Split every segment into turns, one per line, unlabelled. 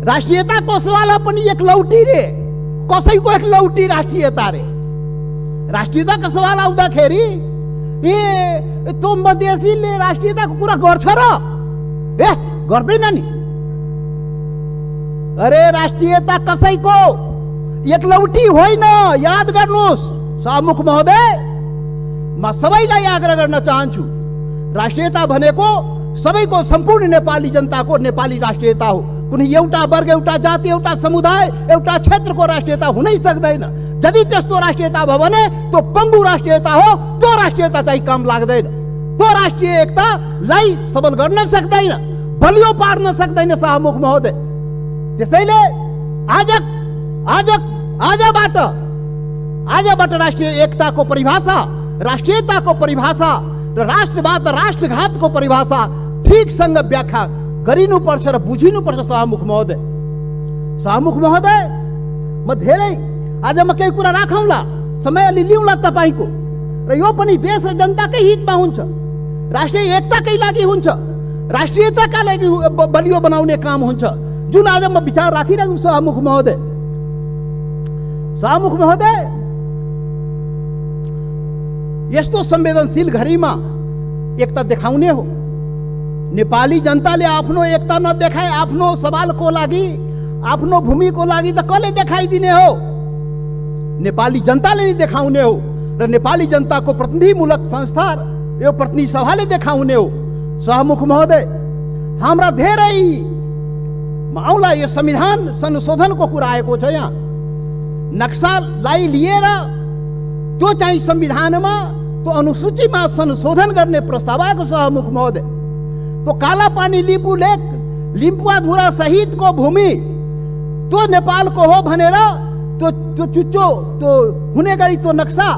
राष्ट्रियताको सवाल पनि एक लौटी रे, कसैको एक लौटी राष्ट्रियता रे। राष्ट्रियताको सवाल आउँदाखेरि ए त्यो मधेसीले राष्ट्रियताको कुरा गर्छ र? ए गर्दैन नि। अरे राष्ट्रियता कसैको एक लौटी होइन, याद गर्नुहोस् सभामुख महोदय। म सबैलाई आग्रह गर्न चाहन्छु, राष्ट्रियता भनेको सबैको सम्पूर्ण नेपाली जनताको नेपाली राष्ट्रियता हो। कुनै एउटा वर्ग, एउटा जाति, एउटा समुदाय, एउटा क्षेत्रको राष्ट्रियता हुनै सक्दैन। यदि त्यस्तो राष्ट्रियता भयो भने त्यो पङ्गु राष्ट्रियता हो। त्यो राष्ट्रियता चाहिँ काम लाग्दैन। त्यो राष्ट्रिय एकतालाई सबल गर्न सक्दैन, बलियो पार्न सक्दैन सभामुख महोदय। त्यसैले आजबाट राष्ट्रिय एकताको परिभाषा, राष्ट्रियताको परिभाषा र राष्ट्रवाद राष्ट्रघातको परिभाषा ठिकसँग व्याख्या गरिनुपर्छ र बुझिनुपर्छ सभामुख महोदय। सभामुख महोदय, म धेरै आज म केही कुरा राखौँला, समय अलि लिउँला तपाईँको, र यो पनि देश र जनताकै हितमा हुन्छ, राष्ट्रिय एकताकै लागि हुन्छ, राष्ट्रियताका लागि बलियो बनाउने काम हुन्छ, जुन आज म विचार राखिरहेको छु सभामुख महोदय। सभामुख महोदय, यस्तो संवेदनशील घडीमा एकता देखाउने हो। नेपाली जनताले आफ्नो एकता नदेखाए आफ्नो सवालको लागि, आफ्नो भूमिको लागि त कसले देखाइदिने हो? नेपाली जनताले नै देखाउने हो र नेपाली जनताको प्रतिनिधिमूलक संस्था, यो प्रतिनिधि सभाले देखाउने हो। सभामुख महोदय, हाम्रा धेरै आउला यो संविधान संशोधनको कुरा आएको छ। यहाँ नक्सालाई लिएर त्यो चाहिँ संविधानमा, त्यो अनुसूचीमा संशोधन गर्ने प्रस्ताव आएको छ सभामुख महोदय। तो काला पानी लिपु लेक, लिम्पुवाधुरा सहितको भूमि त्यो नेपालको हो भनेर त्यो चुच्चो त्यो हुने गरी त्यो नक्सा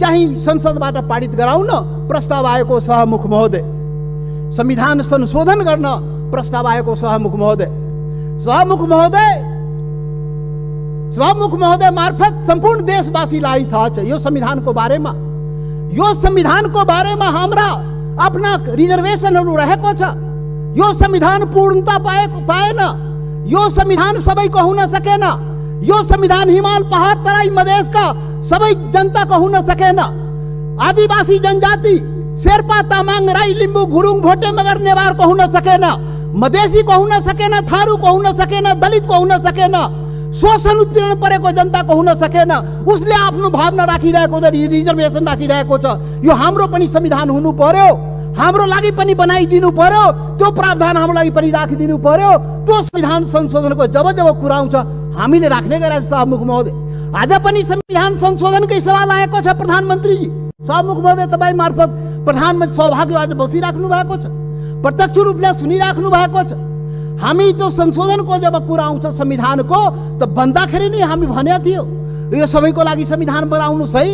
चाहिँ संसदबाट पारित गराउन प्रस्ताव आएको सभामुख महोदय। संविधान संशोधन गर्न प्रस्ताव आएको सभामुख महोदय। सभामुख महोदय मार्फत सम्पूर्ण देशवासीलाई थाहा छ यो संविधानको बारेमा। यो संविधानको बारेमा हाम्रा आफ्ना रिजर्वेसनहरू रहेको छ। यो संविधान पूर्णता पाएन। यो संविधान सबैको हुन सकेन। यो संविधान हिमाल, पहाड, तराई, मधेसका सबै जनताको हुन सकेन। आदिवासी जनजाति शेर्पा, तामाङ, राई, लिम्बू, गुरुङ, भोटे, मगर, नेवारको हुन सकेन। मधेसीको हुन सकेन, थारूको हुन सकेन, दलितको हुन सकेन, शोषण उत्पीडन परेको जनताको हुन सकेन। उसले आफ्नो भावना राखिरहेको छ, रिजर्वेसन राखिरहेको छ। यो हाम्रो पनि संविधान हुनु पर्यो, हाम्रो लागि पनि बनाइदिनु पर्यो, त्यो प्रावधान हाम्रो लागि पनि राखिदिनु पर्यो। त्यो संविधान संशोधनको जब जब कुरा आउँछ हामीले राख्ने गरेका छौँ सभामुख महोदय। आज पनि संविधान संशोधनकै सवाल आएको छ प्रधानमन्त्रीजी। सभामुख महोदय, तपाईँ मार्फत प्रधानमन्त्री सौभाग्य आज बसिराख्नु भएको छ, प्रत्यक्ष रूपले सुनिराख्नु भएको छ। हामी त्यो संशोधनको जब कुरा आउँछ संविधानको, त भन्दाखेरि नै हामी भनेको थियो यो सबैको लागि संविधान बनाउनु सही।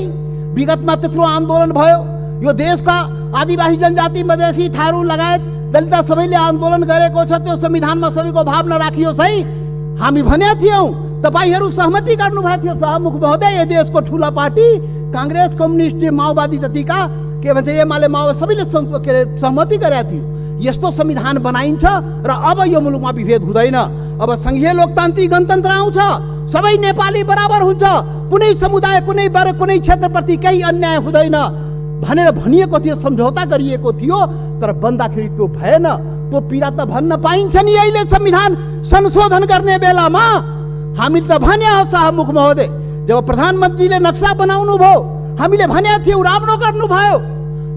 विगतमा त्यत्रो आन्दोलन भयो, यो देशका आदिवासी जनजाति, मधेसी, थारू लगायत दलित सबैले आन्दोलन गरेको छ। त्यो संविधानमा सबैको भावना राखियो सही, हामी भनेका थियौँ। तपाईहरू सहमति गर्नुभएको थियो सभामुख महोदय। यो देशको ठुला पार्टी कांग्रेस, कम्युनिस्ट, माओवादी जतिका के भन्छ एमाले, माओवादी सबैले सहमति गरेका थियो यस्तो संविधान बनाइन्छ र अब यो मुलुकमा विभेद हुँदैन। अब संघीय लोकतान्त्रिक गणतन्त्र आउँछ, सबै नेपाली बराबर हुन्छ, कुनै समुदाय, कुनै वर्ग, कुनै क्षेत्रप्रति केही अन्याय हुँदैन भनेर भनिएको थियो, सम्झौता गरिएको थियो। तर बन्दाखेरि त्यो भएन। त्यो पीडा त भन्न पाइन्छ नि अहिले संविधान संशोधन गर्ने बेलामा। हामीले त भने हो सभामुख महोदय, जब प्रधानमन्त्रीले नक्सा बनाउनु भयो हामीले भनेको थियौँ राम्रो गर्नुभयो।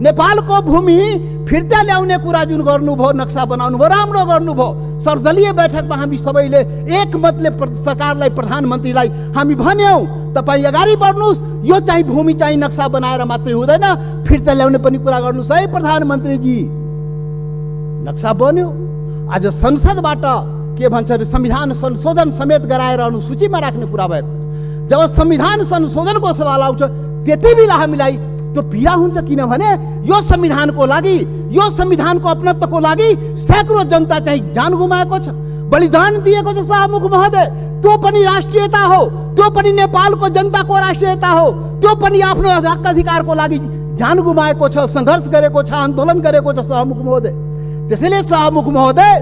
नेपालको भूमि फिर्ता ल्याउने कुरा जुन गर्नुभयो, नक्सा बनाउनु भयो, राम्रो गर्नुभयो। सर्वदलीय बैठकमा हामी सबैले एकमतले सरकारलाई, प्रधानमन्त्रीलाई हामी भन्यौँ तपाईँ अगाडि बढ्नुहोस्, यो चाहिँ भूमि चाहिँ नक्सा बनाएर मात्रै हुँदैन, फिर्ता ल्याउने पनि कुरा गर्नुहोस् है प्रधानमन्त्रीजी। नक्सा बन्यो। आज संसदबाट के भन्छ संविधान संशोधन समेत गराएर अनुसूचीमा राख्ने कुरा भयो। जब संविधान संशोधनको सवाल आउँछ त्यति बेला हामीलाई त्यो पीडा हुन्छ, किनभने यो संविधानको लागि, यो संविधानको अपनत्वको लागि सैकड़ों जनता चाहिँ जान गुमाएको छ, बलिदान दिएको छ सभामुख महोदय। त्यो पनि राष्ट्रियता हो, त्यो पनि नेपालको जनताको राष्ट्रियता हो, त्यो पनि आफ्नो हक अधिकारको लागि जान गुमाएको छ, सङ्घर्ष गरेको छ, आन्दोलन गरेको छ सभामुख महोदय। त्यसैले सभामुख महोदय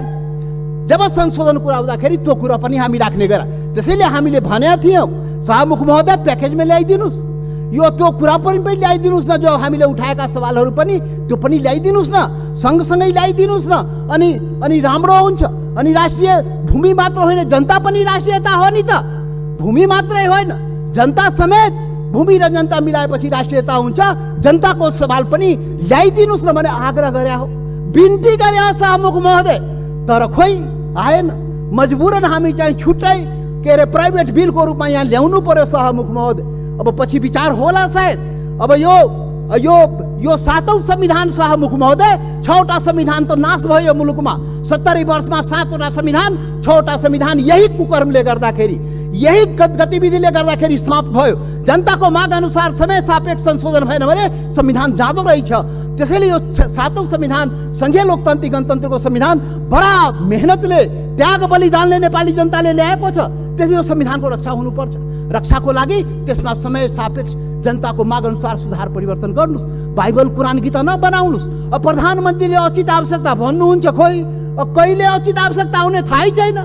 जब संशोधन कुरा आउँदाखेरि त्यो कुरा पनि हामी राख्ने गरा। त्यसैले हामीले भनेका थियौँ सभामुख महोदय प्याकेजमा ल्याइदिनुहोस्, यो त्यो कुरा पनि ल्याइदिनुहोस् न, जो हामीले उठाएका सवालहरू पनि त्यो पनि ल्याइदिनुहोस् न, सँगसँगै ल्याइदिनुहोस् न, अनि राम्रो हुन्छ। अनि राष्ट्रिय भूमि मात्र होइन, जनता पनि राष्ट्रियता हो नि त। भूमि मात्रै होइन, जनता समेत, भूमि र जनता मिलाएपछि राष्ट्रियता हुन्छ। जनताको सवाल पनि ल्याइदिनुहोस् न भने आग्रह गरे हो, बिन्ती गरे हो सभामुख महोदय। तर खोइ आएन, मजबुरन हामी चाहिँ छुट्टै के अरे प्राइभेट बिलको रूपमा यहाँ ल्याउनु पर्यो सभामुख महोदय। अब पछि विचार होला सायद। अब यो 7औं संविधान सभामुख महोदय, 6वटा संविधान त नाश भयो मुलुकमा। 70 वर्षमा 7वटा संविधान, 6वटा संविधान यही कुकर्मले गर्दाखेरि, यही गतिविधिले गर्दाखेरि समाप्त भयो। जनताको माग अनुसार समय सापेक्ष संशोधन भएन भने संविधान जाँदो रहेछ। त्यसैले यो 7औं संविधान, संघीय लोकतान्त्रिक गणतन्त्रको संविधान बडा मेहनतले, त्याग बलिदानले नेपाली जनताले ल्याएको छ। त्यसले यो संविधानको रक्षा हुनुपर्छ। रक्षाको लागि त्यसमा समय सापेक्ष जनताको माग अनुसार सुधार परिवर्तन गर्नुहोस्। बाइबल कुरान गीता नबनाउनुहोस्। अब प्रधानमन्त्रीले उचित आवश्यकता भन्नुहुन्छ, खोइ अब कहिले उचित आवश्यकता हुने थाहै छैन।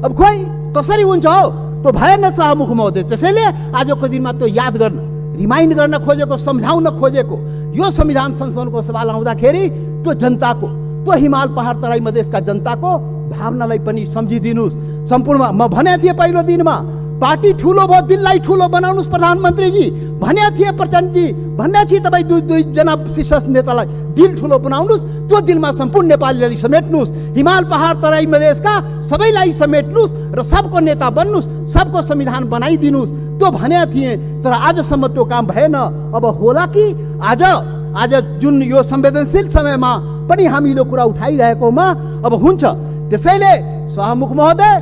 अब खोइ कसरी हुन्छ हो, त्यो भएन सभामुख महोदय। त्यसैले आजको दिनमा त्यो याद गर्न, रिमाइन्ड गर्न खोजेको, सम्झाउन खोजेको यो संविधान संशोधनको सवाल आउँदाखेरि त्यो जनताको, त्यो हिमाल पहाड तराई मधेसका जनताको भावनालाई पनि सम्झिदिनुहोस्। सम्पूर्ण म भनेको थिएँ पहिलो दिनमा, पार्टी ठुलो भयो, दिललाई ठुलो बनाउनुहोस् प्रधानमन्त्रीजी भनेको थिएँ, प्रचण्डजी भन्ने थिएँ। तपाईँ दुईजना शीर्ष नेतालाई दिल ठुलो बनाउनुहोस्, त्यो दिलमा सम्पूर्ण नेपालीलाई समेट्नुहोस्, हिमाल पहाड तराई मधेसका सबैलाई समेट्नुहोस् र सबको नेता बन्नुहोस्, सबको संविधान बनाइदिनुहोस्, त्यो भनेको थिएँ। तर आजसम्म त्यो काम भएन। अब होला कि आज जुन यो संवेदनशील समयमा पनि हामीले कुरा उठाइरहेकोमा अब हुन्छ। त्यसैले सभामुख महोदय,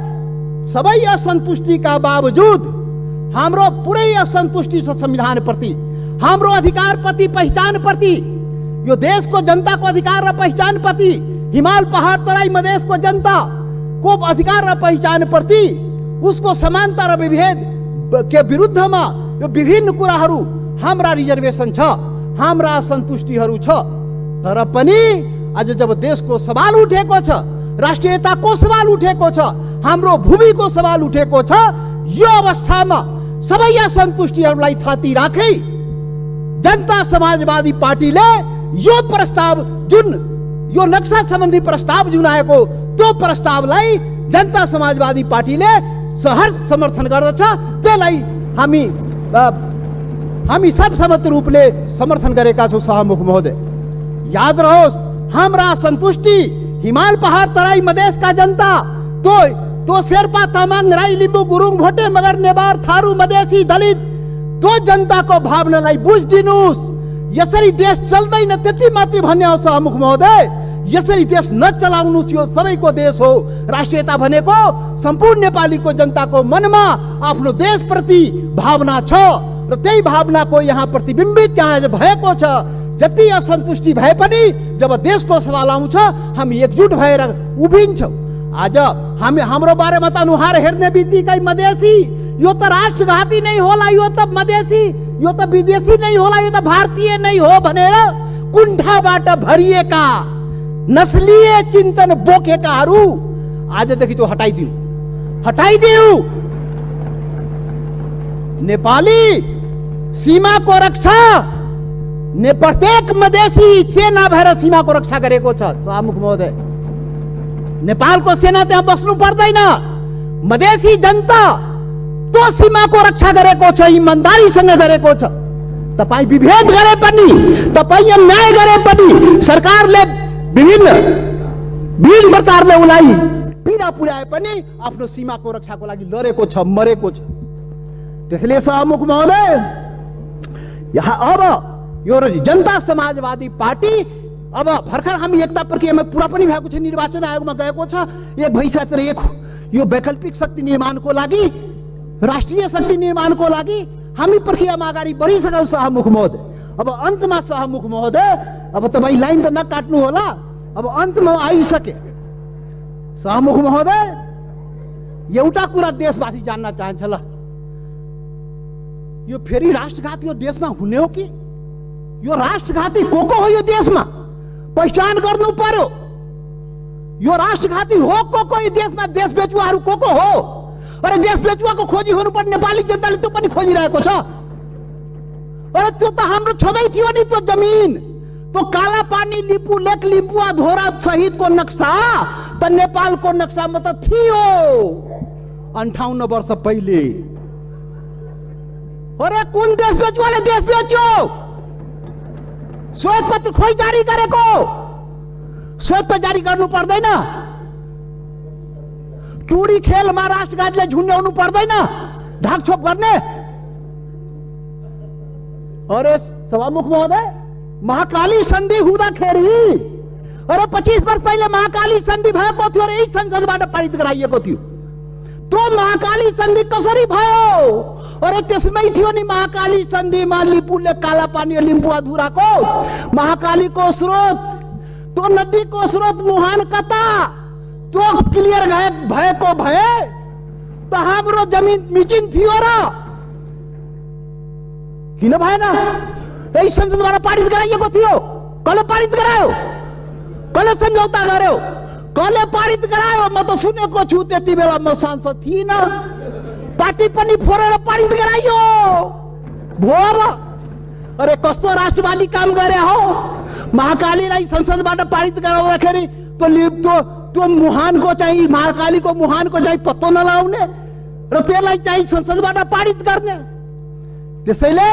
सबै असन्तुष्टिका बावजुद हाम्रो पुरै असन्तुष्टि छ संविधान प्रति, हाम्रो अधिकार प्रति, पहिचान प्रति, यो देशको जनताको अधिकार र पहिचान प्रति, हिमाल पहाड तराई मधेसको जनताको अधिकार र पहिचान प्रति, उसको समानता र विभेद के विरुद्धमा यो विभिन्न कुराहरू, हाम्रा रिजर्भेसन छ, हाम्रा असन्तुष्टिहरू छ। तर पनि आज जब देशको सवाल उठेको छ, राष्ट्रियताको सवाल उठेको छ, हाम्रो भूमिको सवाल उठेको छ, यो अवस्थामा सबै असन्तुष्टिहरूलाई थाती राखी जनता समाजवादी पार्टीले यो प्रस्ताव, जुन यो नक्सा सम्बन्धी प्रस्ताव जुन आएको, त्यो प्रस्तावलाई जनता समाजवादी पार्टीले सहर्ष समर्थन गर्दछ। त्यसलाई हामी सर्वसम्मत रूपले समर्थन गरेका छौँ सभामुख महोदय। याद रहोस्, हाम्रा सन्तुष्टि हिमाल पहाड तराई मधेसका जनता, तो शेर्पा तामाङ राई लिम्बू गुरुङ भोटे मगर नेवार थारू मधेसी दलित, त्यो जनताको भावनालाई बुझिदिनुहोस्। यसरी देश चल्दैन त्यति मात्रै भन्ने हो सभामुख महोदय। यसरी देश नचलाउनुहोस्, यो सबैको देश हो। राष्ट्रियता भनेको सम्पूर्ण नेपालीको जनताको मनमा आफ्नो देशप्रति भावना छ र त्यही भावनाको यहाँ प्रतिबिम्बित यहाँ भएको छ। जति असन्तुष्टि भए पनि जब देशको सवाल आउँछ हामी एकजुट भएर उभिन्छौँ। आज हाम्रो बारेमा त अनुहार हेर्ने बित्तिकै मधेसी, यो त राष्ट्रघाती नै होला, यो त मधेसी, यो त विदेशी नै होला, यो त भारतीय नै हो भनेर कुण्ठाबाट भरिएका नस्लीय चिन्तन बोकेकाहरू आजदेखि त्यो हटाइदिऊ। नेपाली सीमाको रक्षा प्रत्येक मधेसी सेना भएर सीमाको रक्षा गरेको छ सभामुख महोदय। नेपालको सेना त्यहाँ बस्नु पर्दैन। मधेसी जनता त्यो सीमाको रक्षा गरेको छ, इमानदारीसँग गरेको छ। तपाईँ विभेद गरे पनि, तपाईँ अन्याय गरे पनि, सरकारले विभिन्न प्रकारले उसलाई पीडा पुर्याए पनि आफ्नो सीमाको रक्षाको लागि लडेको छ, मरेको छ। त्यसैले सभामुख महोदय, यहाँ अब यो जनता समाजवादी पार्टी, अब भर्खर हामी एकता प्रक्रियामा पुरा पनि भएको छ, निर्वाचन आयोगमा गएको छ, एक भइसकेर यो वैकल्पिक शक्ति निर्माणको लागि, राष्ट्रिय शक्ति निर्माणको लागि हामी प्रक्रियामा अगाडि बढिसक्यौँ सभामुख महोदय। अब अन्तमा सभामुख महोदय, अब तपाईँ लाइन त नकाट्नु होला, अब अन्तमा आइसके। सभामुख महोदय, एउटा कुरा देशवासी जान्न चाहन्छ, ल यो फेरि राष्ट्रघात यो देशमा हुने हो कि? यो राष्ट्रघाती को हो यो देशमा? पहिचान गर्नु पर्यो। यो राष्ट्रघाती हो को यी देशमा देश बेचुवाहरू को हो? अरे देश बेचुवाको खोजी हुनुपर्ने नेपाली जनताले त्यो पनि खोजिरहेको छ। अरे त्यो त हाम्रो छँदै थियो नि, त्यो जमिन, तो काला पानी, लिपू लेक, लिम्बुवा धोरा सहितको नक्सा त नेपालको नक्सामा त थियो 58 वर्ष पहिले। अरे कुन देश बेचुवाले देश बेच्यो? श्वेत पत्र खोइ जारी गरेको? श्वेत पत्र जारी गर्नु पर्दैन? टुडी खेलमा राष्ट्रघातीले झुन्ड्याउनु पर्दैन ढाकछोप गर्ने? अरे सभामुख महोदय, महाकाली सन्धि हुँदाखेरि, अरे 25 वर्ष पहिले महाकाली सन्धि भएको थियो र यही संसदबाट पारित गराइएको थियो। त्यो महाकाली सन्धि कसरी भयो? अरे त्यसमै थियो नि महाकाली सन्धिमा लिपुले काला पानी लिम्बुवा धुराको महाकालीको स्रोत, त्यो नदीको स्रोत मुहान कता, त्यो क्लियर भएको भए त हाम्रो जमिन मिचिन थियो र किन भएन? यही संसदबाट पारित गराइएको थियो। कसले पारित गरायो? कसले सम्झौता गर्यो? कसले पारित गरायो? म त सुनेको छु, त्यति बेला म सांसद थिइनँ। पार्टी पनि फोरेर पारित गराइयो भो। अरे कस्तो राष्ट्रवादी काम गरे हो? महाकालीलाई संसदबाट पारित गराउँदाखेरि त्यो मुहानको चाहिँ, महाकालीको मुहानको चाहिँ पत्तो नलाउने र त्यसलाई चाहिँ संसदबाट पारित गर्ने। त्यसैले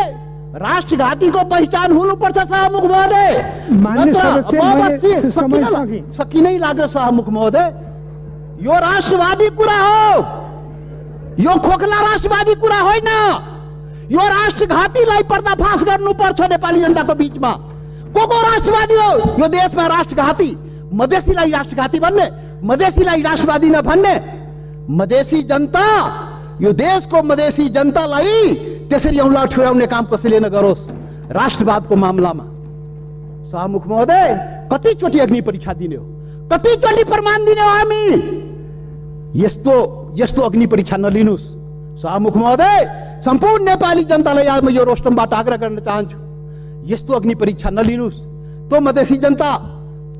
राष्ट्रघातीको पहिचान हुनुपर्छ सभामुख महोदय। सकिनै लाग्यो सभामुख महोदय। यो राष्ट्रवादी कुरा हो, यो खोखला राष्ट्रवादी कुरा होइन। यो राष्ट्रघातीलाई पर्दाफास गर्नुपर्छ नेपाली जनताको बीचमा। को राष्ट्रवादी हो यो देशमा? राष्ट्रघाती, मधेसीलाई राष्ट्रघाती भन्ने, मधेसीलाई राष्ट्रवादी नभन्ने। मधेसी जनता, यो देशको मधेसी जनतालाई त्यसरी औँला ठुर्याउने काम कसैले नगरोस् राष्ट्रवादको मामलामा। सभामुख महोदय, कतिचोटि अग्नि परीक्षा दिने हो? कतिचोटि प्रमाण दिने हो हामी? यस्तो अग्नि परीक्षा नलिनुस् सभामुख महोदय। सम्पूर्ण नेपाली जनतालाई आज म यो रोस्टमबाट आग्रह गर्न चाहन्छु, यस्तो अग्नि परीक्षा नलिनुस्। त्यो मधेसी जनता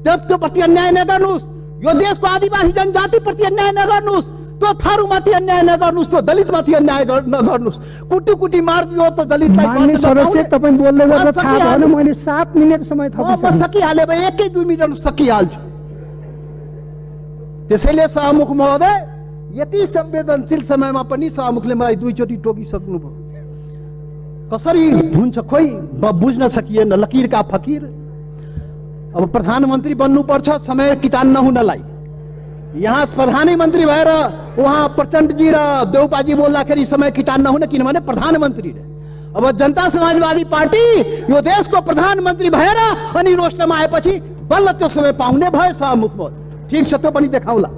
त्यो प्रति अन्याय नगर्नुस्, यो देशको आदिवासी जनजाति प्रति अन्याय नगर्नुस्, त्यो थारूमाथि अन्याय नगर्नुस्, त्यो दलितमाथि अन्याय नगर्नुस्। कुटी मारिदियो त दलितलाई।
तपाईँ बोल्दै गर्दा थाहा भएन, मैले 7 मिनेट समय
थपिसकेँ। सकिहाले भए 1-2 मिनेट सकिहाल्छु। त्यसैले सभामुख महोदय, यति संवेदनशील समयमा पनि सभामुखले मलाई 2 चोटि टोकिसक्नुभयो। कसरी हुन्छ खोइ बुझ्न सकिएन। लकीरका फकीर। अब प्रधानमन्त्री बन्नुपर्छ समय किटान नहुनलाई। यहाँ प्रधानमन्त्री भएर उहाँ प्रचण्डजी र देउपाजी बोल्दाखेरि समय किटान नहुने, किनभने प्रधानमन्त्री रे। अब जनता समाजवादी पार्टी यो देशको प्रधानमन्त्री भएर अनि रोस्टमा आएपछि बल्ल त्यो समय पाउने भयो सभामुख महोदय। ठिक छ, त्यो पनि देखाउला,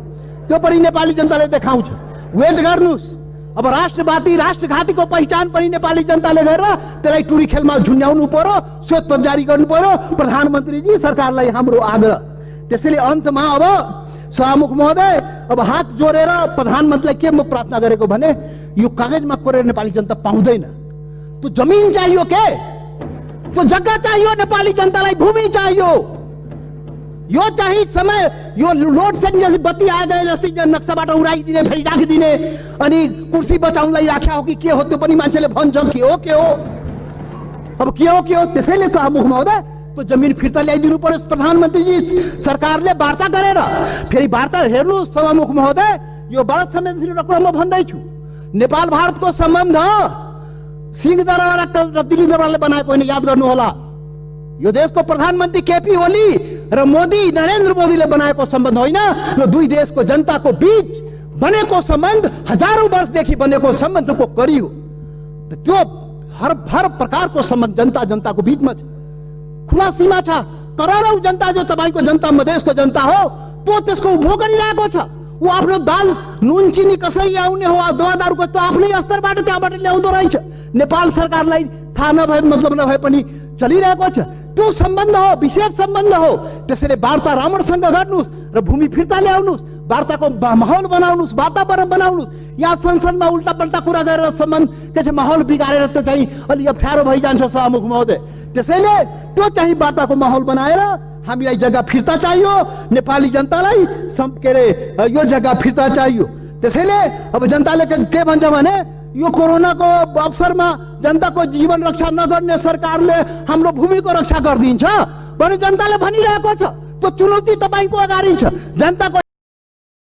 त्यो पनि नेपाली जनताले देखाउँछ। वेट गर्नुस्। अब राष्ट्रवादी राष्ट्रघातीको पहिचान पनि नेपाली जनताले गरेर त्यसलाई टुरी खेलमा झुन्ड्याउनु पर्यो, श्वेत पत्र जारी गर्नु पर्यो। प्रधानमन्त्रीजी, सरकारलाई हाम्रो आग्रह। त्यसैले अन्तमा अब सभामुख महोदय, अब हात जोडेर प्रधानमन्त्रीलाई के म प्रार्थना गरेको भने, यो कागजमा कोरेर नेपाली जनता पाउँदैन। त्यो जमिन चाहियो के? त्यो जग्गा चाहियो नेपाली जनतालाई, भूमि चाहियो। यो चाहिँ समय, यो लोड सेडिङ जस्तै बत्ती आए जस्तै नक्साबाट उडाइदिने, फेरि राखिदिने, अनि कुर्सी बचाउनलाई राख्या हो कि के हो त्यो पनि मान्छेले भन्छ। के हो अब के हो? त्यसैले सभामुख महोदय, त्यो जमिन फिर्ता ल्याइदिनु पर्यो। प्रधानमन्त्रीजी, सरकारले वार्ता गरेर फेरि वार्ता हेर्नु सभामुख महोदय। यो बडा संवेदनशील कुरा म भन्दैछु। नेपाल भारतको सम्बन्ध सिंहदरबार र दिल्ली दरबारले बनाएको होइन, याद गर्नु होला। यो देशको प्रधानमन्त्री केपी ओली र मोदी, नरेन्द्र मोदीले बनाएको सम्बन्ध होइन। यो दुई देशको जनताको बीच बनेको सम्बन्ध, हजारौं वर्षदेखि बनेको सम्बन्धको कडी हो। त्यो हर प्रकारको सम्बन्ध जनताको बीचमा छ, खुला सीमा छ। करोडौं जनता जो तपाईको जनता, मधेसको जनता हो, त्यो त्यसको उपभोग गरिरहेको छ। ऊ आफ्नो दाल नुन चिनी कसरी आउने हो, दवादारको त्यो आफ्नै स्तरबाट त्यहाँबाट ल्याउँदो रहेछ। नेपाल सरकारलाई थाहा नभए, मतलब नभए पनि चलिरहेको छ। त्यो सम्बन्ध हो, विशेष सम्बन्ध हो। त्यसैले वार्ता राम्रोसँग गर्नुस् र भूमि फिर्ता ल्याउनुस्, वार्ताको माहौल बनाउनुस्, वातावरण बनाउनुस्। यहाँ संसदमा उल्टा पल्टा कुरा गरेर सम्बन्ध के माहौल बिगारेर त चाहिँ अलि अप्ठ्यारो भइजान्छ सभामुख महोदय। त्यसैले त्यो चाहिँ वार्ताको माहौल बनाएर हामीलाई जग्गा फिर्ता चाहियो, नेपाली जनतालाई के अरे यो जग्गा फिर्ता चाहियो। त्यसैले अब जनताले के भन्छ भने यो कोरोनाको अवसरमा जनताको जीवन रक्षा नगर्ने सरकारले हाम्रो भूमिको रक्षा गरिदिन्छ भने जनताले भनिरहेको छ। त्यो चुनौती तपाईको अगाडि छ। जनताको